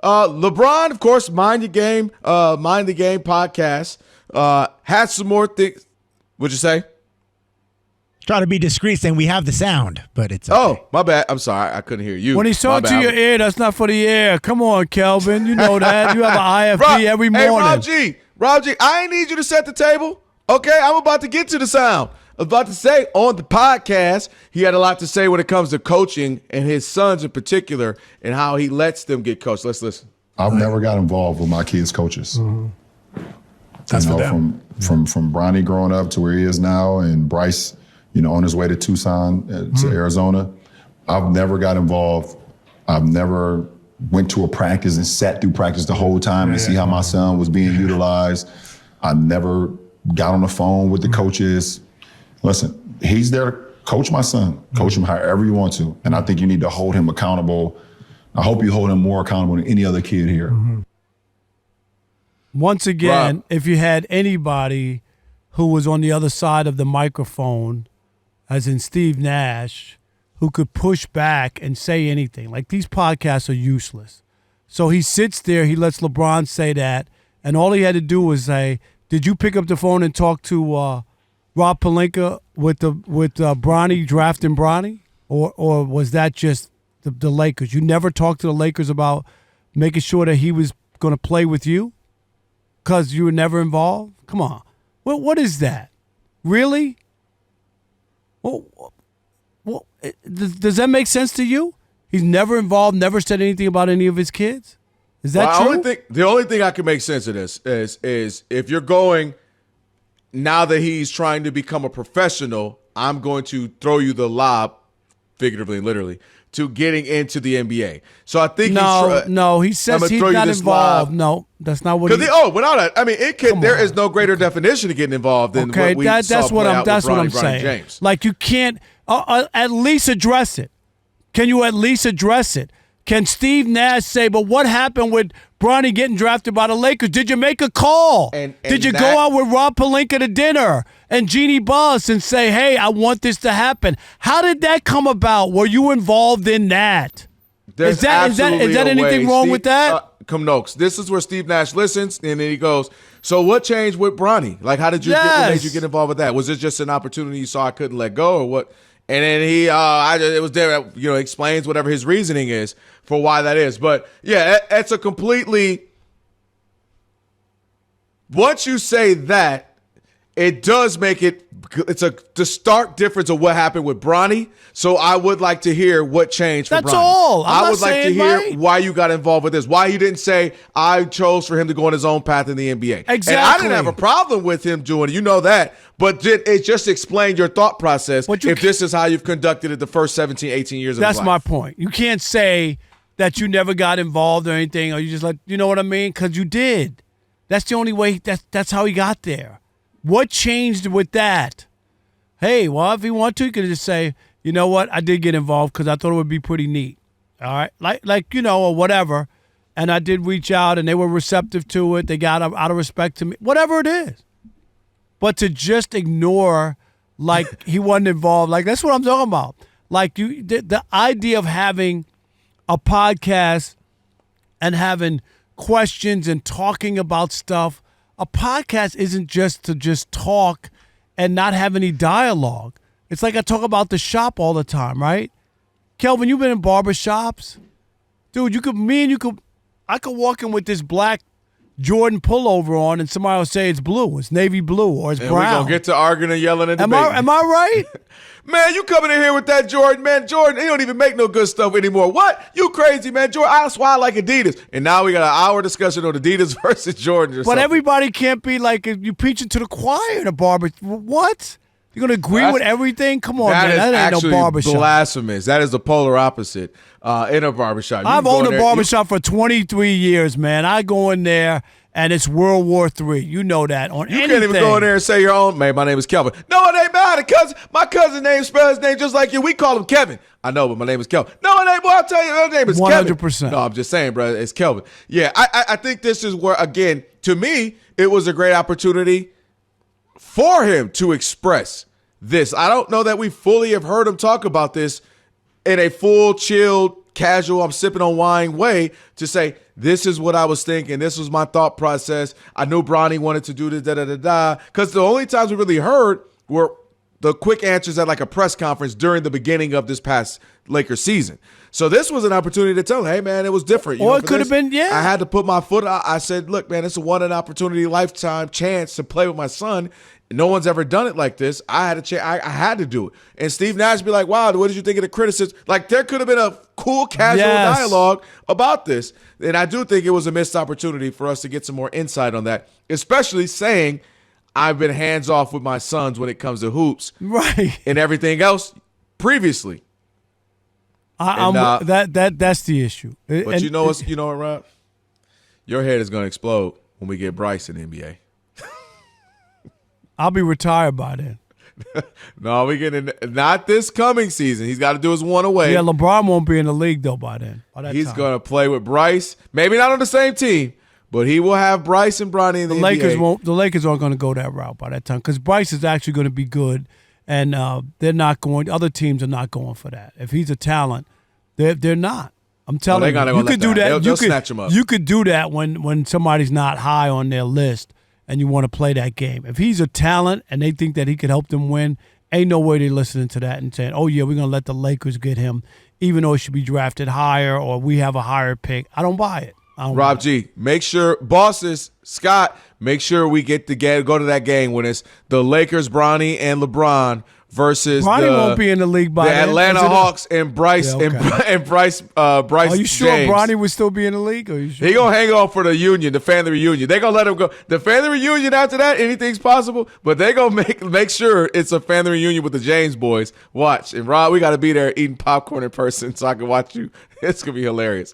LeBron, of course, Mind the Game podcast. Had some more things. What'd you say? Try to be discreet saying we have the sound, but it's okay. Oh, my bad. I'm sorry. I couldn't hear you. When he's talking to your ear, that's not for the air. Come on, Kelvin. You know that. You have an IFB every morning. Hey, Rob G, I ain't need you to set the table. Okay, I'm about to get to the sound. I was about to say on the podcast, he had a lot to say when it comes to coaching and his sons in particular and how he lets them get coached. Let's listen. I've never got involved with my kids' coaches. Mm-hmm. That's for them. From Bronny growing up to where he is now, and Bryce, on his way to Tucson, to Arizona. I've never got involved. I've never went to a practice and sat through practice the whole time to see how my son was being utilized. I never got on the phone with the coaches. Listen, he's there to coach my son. Coach him however you want to. And I think you need to hold him accountable. I hope you hold him more accountable than any other kid here. Once again, if you had anybody who was on the other side of the microphone, as in Steve Nash, who could push back and say anything. Like, these podcasts are useless. So he sits there, he lets LeBron say that, and all he had to do was say, did you pick up the phone and talk to Rob Pelinka with Bronny drafting Bronny? Or was that just the Lakers? You never talked to the Lakers about making sure that he was going to play with you? Because you were never involved? Come on. What is that? Really? Well, does that make sense to you? He's never involved, never said anything about any of his kids? Is that true? The only thing I can make sense of this is if you're going, now that he's trying to become a professional, I'm going to throw you the lob, figuratively and literally, to getting into the NBA. So I think he says he's not involved. No, that's not what he... without that, I mean, there is no greater definition of getting involved than what we saw play out with LeBron saying. James. Like, you can't at least address it. Can you at least address it? Can Steve Nash say, but what happened with Bronny getting drafted by the Lakers? Did you make a call? Did you go out with Rob Pelinka to dinner and Jeannie Buss and say, hey, I want this to happen? How did that come about? Were you involved in that? Is that anything wrong with that? This is where Steve Nash listens, and then he goes, so what changed with Bronny? Like, how did you made you get involved with that? Was it just an opportunity you saw I couldn't let go, or what? And then he, it was there, explains whatever his reasoning is for why that is. But yeah, it's a completely, once you say that, it does make it's the stark difference of what happened with Bronny. So I would like to hear what changed for Bronny. That's all. I would like to hear why you got involved with this. Why you didn't say, I chose for him to go on his own path in the NBA. Exactly. And I didn't have a problem with him doing it. You know that. But it just explained your thought process if this is how you've conducted it the first 17, 18 years of his life. That's my point. You can't say that you never got involved or anything, or you just you know what I mean? Because you did. That's the only way. That's how he got there. What changed with that? Hey, well, if he wanted to, he could just say, you know what, I did get involved because I thought it would be pretty neat. All right? Like or whatever. And I did reach out, and they were receptive to it. They got out of respect to me. Whatever it is. But to just ignore like he wasn't involved, like that's what I'm talking about. Like the idea of having a podcast and having questions and talking about stuff. A podcast isn't just to just talk and not have any dialogue. It's like I talk about the shop all the time, right? Kelvin, you've been in barber shops. Dude, I could walk in with this black Jordan pullover on and somebody will say it's blue, it's navy blue, or it's brown. We're going to get to arguing and yelling and debating. Am I right? Man, you coming in here with that Jordan, man. Jordan, he don't even make no good stuff anymore. What? You crazy, man. Jordan, that's why I like Adidas. And now we got an hour discussion on Adidas versus Jordan or something. But everybody can't be like, you preaching to the choir in a barber. What? You're going to agree with everything? Come on, man. That ain't no barbershop. Blasphemous. That is the polar opposite in a barbershop. I've owned a barbershop for 23 years, man. I go in there, and it's World War III. You know that. You can't even go in there and say your own. Man, my name is Kelvin. No, it ain't mine. My cousin's name spells his name just like you. We call him Kevin. I know, but my name is Kelvin. No, it ain't. Boy, I'll tell you, my name is 100%. Kevin. No, I'm just saying, bro. It's Kelvin. Yeah, I think this is where, again, to me, it was a great opportunity for him to express this. I don't know that we fully have heard him talk about this in a full, chilled, casual, I'm sipping on wine way to say, this is what I was thinking. This was my thought process. I knew Bronny wanted to do this, da-da-da-da. Because the only times we really heard were the quick answers at like a press conference during the beginning of this past Lakers season. So this was an opportunity to tell him, hey, man, it was different. Or it could have been, yeah. I had to put my foot out. I said, look, man, it's a one-in-opportunity lifetime chance to play with my son. No one's ever done it like this. I had to do it. And Steve Nash be like, wow, what did you think of the criticism? Like, there could have been a cool, casual dialogue about this. And I do think it was a missed opportunity for us to get some more insight on that, especially saying I've been hands-off with my sons when it comes to hoops. Right. And everything else previously. That's the issue. But you know what, Rob? Your head is going to explode when we get Bryce in the NBA. I'll be retired by then. No, we getting not this coming season. He's got to do his one away. Yeah, LeBron won't be in the league though by then. He's going to play with Bryce. Maybe not on the same team, but he will have Bryce and Bronny in the NBA. The Lakers aren't going to go that route by that time because Bryce is actually going to be good, and they're not going. Other teams are not going for that. If he's a talent, they're not. I'm telling you, you could do that. They'll snatch him up. You could do that when somebody's not high on their list and you want to play that game. If he's a talent and they think that he could help them win, ain't no way they're listening to that and saying, oh, yeah, we're going to let the Lakers get him, even though he should be drafted higher or we have a higher pick. I don't buy it. Rob G, make sure, bosses, Scott, make sure we go to that game when it's the Lakers, Bronny, and LeBron versus Bronny won't be in the league by the then. Atlanta Hawks and Bryce and Bryce. Are you sure James. Bronny would still be in the league? Are you sure? He gonna hang on for the union, the family reunion. They gonna let him go. The family reunion after that, anything's possible. But they gonna make sure it's a family reunion with the James boys. Watch, and Rob, we gotta be there eating popcorn in person so I can watch you. It's gonna be hilarious.